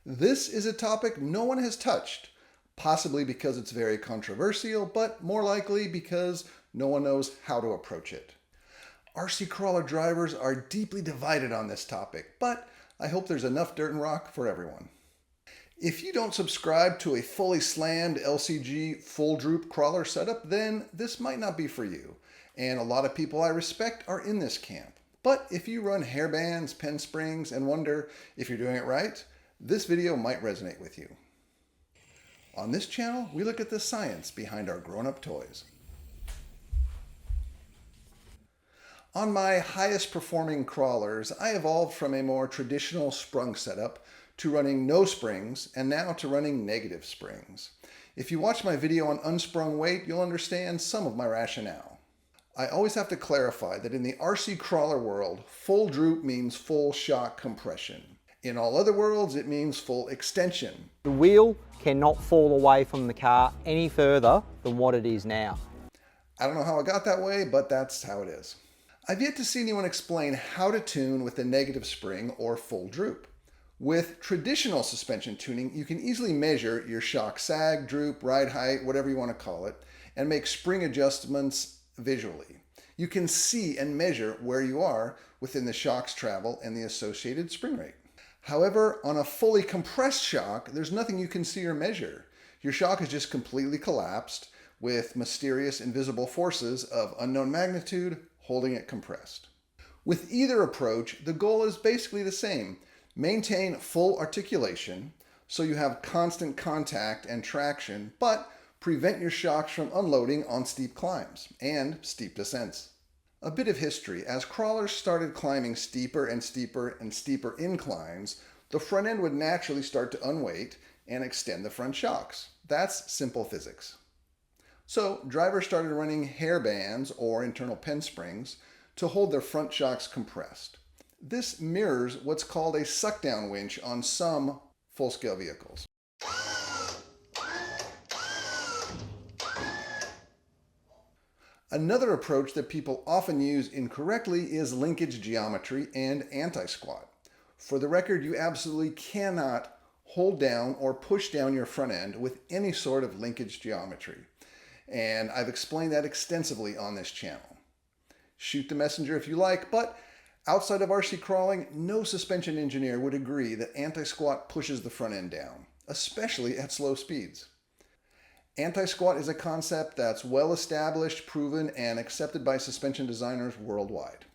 This is a topic no one has touched, possibly because it's very controversial, but more likely because no one knows how to approach it. RC crawler drivers are deeply divided on this topic, but I hope there's enough dirt and rock for everyone. If you don't subscribe to a fully slammed LCG full droop crawler setup, then this might not be for you. And a lot of people I respect are in this camp. But if you run hairbands, pen springs, and wonder if you're doing it right, this video might resonate with you. On this channel, we look at the science behind our grown-up toys. On my highest performing crawlers, I evolved from a more traditional sprung setup to running no springs and now to running negative springs. If you watch my video on unsprung weight, you'll understand some of my rationale. I always have to clarify that in the RC crawler world, full droop means full shock compression. In all other worlds, it means full extension. The wheel cannot fall away from the car any further than what it is now. I don't know how it got that way, but that's how it is. I've yet to see anyone explain how to tune with the negative spring or full droop. With traditional suspension tuning, you can easily measure your shock sag, droop, ride height, whatever you want to call it, and make spring adjustments visually. You can see and measure where you are within the shock's travel and the associated spring rate. However, on a fully compressed shock, there's nothing you can see or measure. Your shock is just completely collapsed with mysterious invisible forces of unknown magnitude holding it compressed. With either approach, the goal is basically the same. Maintain full articulation so you have constant contact and traction, but prevent your shocks from unloading on steep climbs and steep descents. A bit of history. As crawlers started climbing steeper and steeper and steeper inclines, the front end would naturally start to unweight and extend the front shocks. That's simple physics. So drivers started running hair bands or internal pen springs to hold their front shocks compressed. This mirrors what's called a suck-down winch on some full-scale vehicles. Another approach that people often use incorrectly is linkage geometry and anti-squat. For the record, you absolutely cannot hold down or push down your front end with any sort of linkage geometry. And I've explained that extensively on this channel. Shoot the messenger if you like, but outside of RC crawling, no suspension engineer would agree that anti-squat pushes the front end down, especially at slow speeds. Anti-squat is a concept that's well established, proven, and accepted by suspension designers worldwide.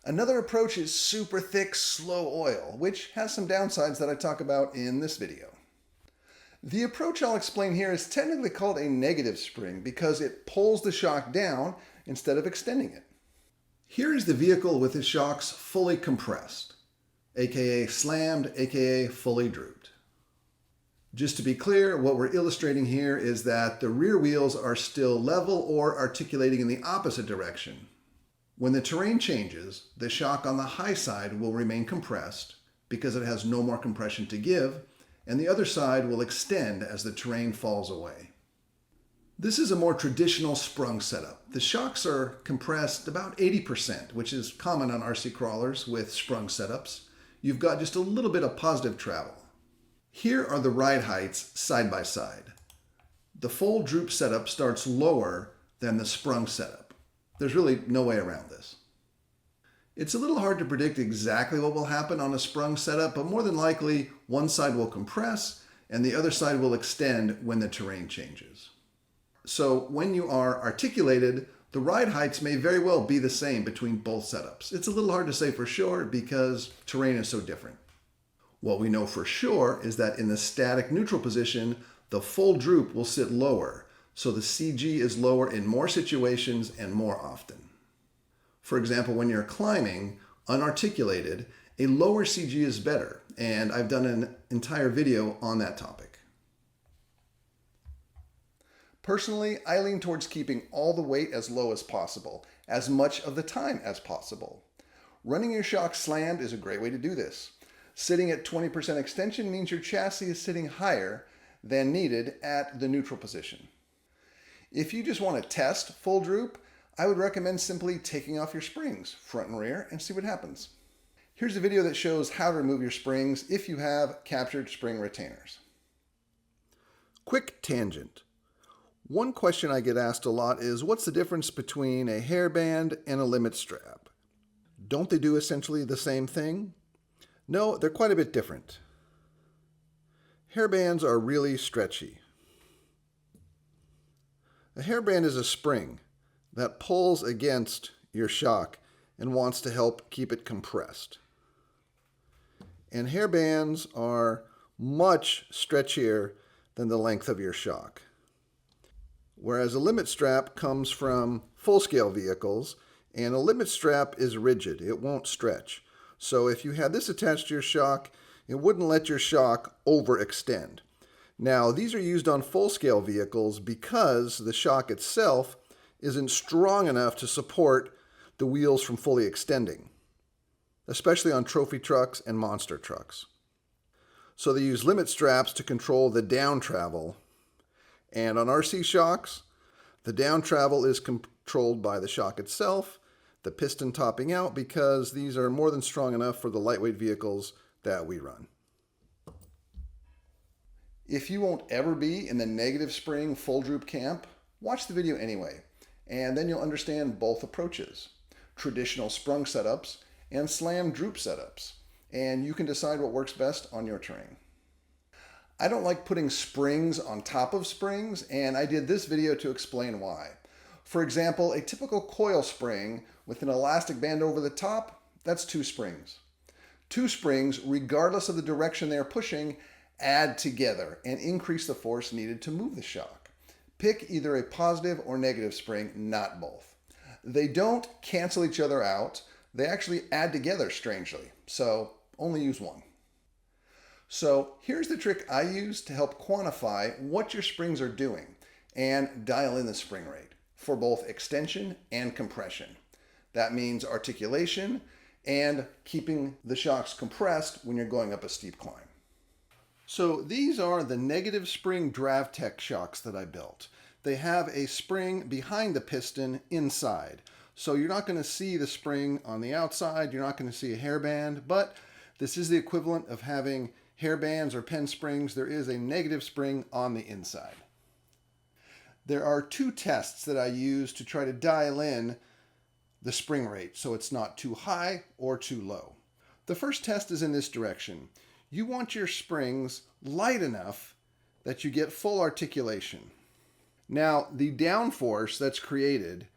Another approach is super thick, slow oil, which has some downsides that I talk about in this video. The approach I'll explain here is technically called a negative spring because it pulls the shock down instead of extending it. Here is the vehicle with the shocks fully compressed, aka slammed, aka fully drooped. Just to be clear, what we're illustrating here is that the rear wheels are still level or articulating in the opposite direction. When the terrain changes, the shock on the high side will remain compressed because it has no more compression to give, and the other side will extend as the terrain falls away. This is a more traditional sprung setup. The shocks are compressed about 80%, which is common on RC crawlers with sprung setups. You've got just a little bit of positive travel. Here are the ride heights side by side. The full droop setup starts lower than the sprung setup. There's really no way around this. It's a little hard to predict exactly what will happen on a sprung setup, but more than likely one side will compress and the other side will extend when the terrain changes. So when you are articulated, the ride heights may very well be the same between both setups. It's a little hard to say for sure because terrain is so different. What we know for sure is that in the static neutral position, the full droop will sit lower, so the CG is lower in more situations and more often. For example, when you're climbing, unarticulated, a lower CG is better, and I've done an entire video on that topic. Personally, I lean towards keeping all the weight as low as possible, as much of the time as possible. Running your shock slammed is a great way to do this. Sitting at 20% extension means your chassis is sitting higher than needed at the neutral position. If you just want to test full droop, I would recommend simply taking off your springs, front and rear, and see what happens. Here's a video that shows how to remove your springs if you have captured spring retainers. Quick tangent. One question I get asked a lot is, what's the difference between a hairband and a limit strap? Don't they do essentially the same thing? No, they're quite a bit different. Hairbands are really stretchy. A hairband is a spring that pulls against your shock and wants to help keep it compressed. And hairbands are much stretchier than the length of your shock. Whereas a limit strap comes from full-scale vehicles, and a limit strap is rigid. It won't stretch. So if you had this attached to your shock, it wouldn't let your shock overextend. Now, these are used on full-scale vehicles because the shock itself isn't strong enough to support the wheels from fully extending, especially on trophy trucks and monster trucks. So they use limit straps to control the down travel. And on RC shocks, the down travel is controlled by the shock itself, the piston topping out, because these are more than strong enough for the lightweight vehicles that we run. If you won't ever be in the negative spring full droop camp, watch the video anyway, and then you'll understand both approaches, traditional sprung setups and slam droop setups, and you can decide what works best on your terrain. I don't like putting springs on top of springs, and I did this video to explain why. For example, a typical coil spring with an elastic band over the top, that's 2 springs. 2 springs, regardless of the direction they are pushing, add together and increase the force needed to move the shock. Pick either a positive or negative spring, not both. They don't cancel each other out. They actually add together strangely, so only use one. So here's the trick I use to help quantify what your springs are doing and dial in the spring rate for both extension and compression. That means articulation and keeping the shocks compressed when you're going up a steep climb. So these are the negative spring DravTech shocks that I built. They have a spring behind the piston inside. So you're not going to see the spring on the outside, you're not going to see a hairband, but this is the equivalent of having hairbands or pen springs. There is a negative spring on the inside. There are 2 tests that I use to try to dial in the spring rate so it's not too high or too low. The first test is in this direction. You want your springs light enough that you get full articulation. Now, the downforce that's created,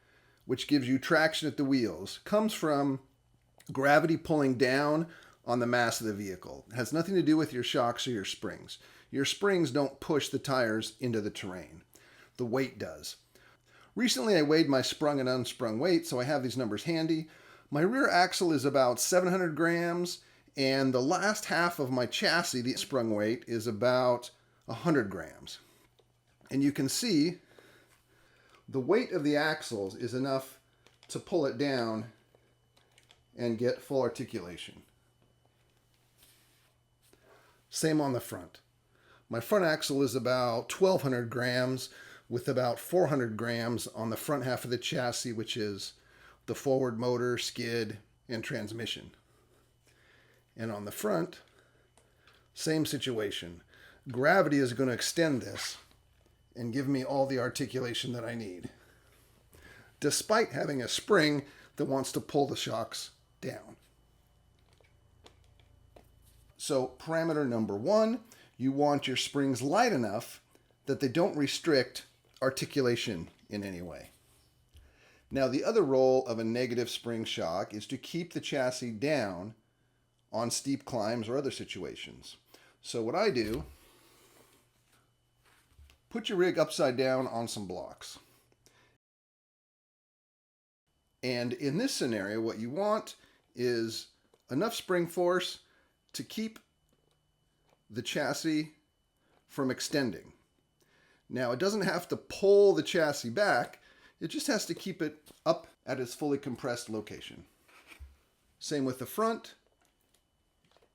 which gives you traction at the wheels, comes from gravity pulling down on the mass of the vehicle. It has nothing to do with your shocks or your springs. Your springs don't push the tires into the terrain. The weight does. Recently, I weighed my sprung and unsprung weight, so I have these numbers handy. My rear axle is about 700 grams, and the last half of my chassis, the sprung weight, is about 100 grams. And you can see the weight of the axles is enough to pull it down and get full articulation. Same on the front. My front axle is about 1,200 grams with about 400 grams on the front half of the chassis, which is the forward motor, skid, and transmission. And on the front, same situation. Gravity is going to extend this and give me all the articulation that I need, despite having a spring that wants to pull the shocks down. So parameter number 1, you want your springs light enough that they don't restrict articulation in any way. Now, the other role of a negative spring shock is to keep the chassis down on steep climbs or other situations. So what I do, put your rig upside down on some blocks. And in this scenario, what you want is enough spring force to keep the chassis from extending. Now, it doesn't have to pull the chassis back, it just has to keep it up at its fully compressed location. Same with the front.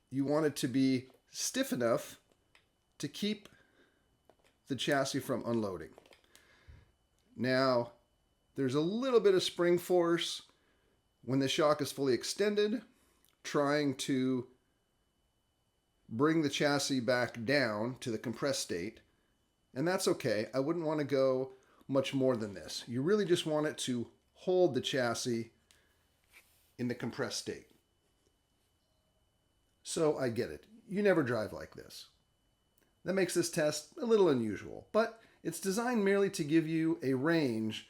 You want it to be stiff enough to keep the chassis from unloading. Now, there's a little bit of spring force when the shock is fully extended, trying to bring the chassis back down to the compressed state, and that's okay. I wouldn't want to go much more than this. You really just want it to hold the chassis in the compressed state. So I get it. You never drive like this. That makes this test a little unusual, but it's designed merely to give you a range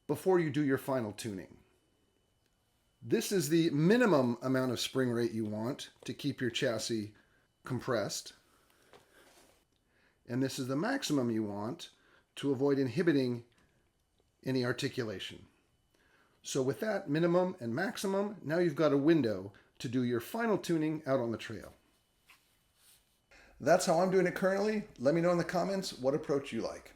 before you do your final tuning. This is the minimum amount of spring rate you want to keep your chassis compressed. And this is the maximum you want to avoid inhibiting any articulation. So with that minimum and maximum, now you've got a window to do your final tuning out on the trail. That's how I'm doing it currently. Let me know in the comments what approach you like.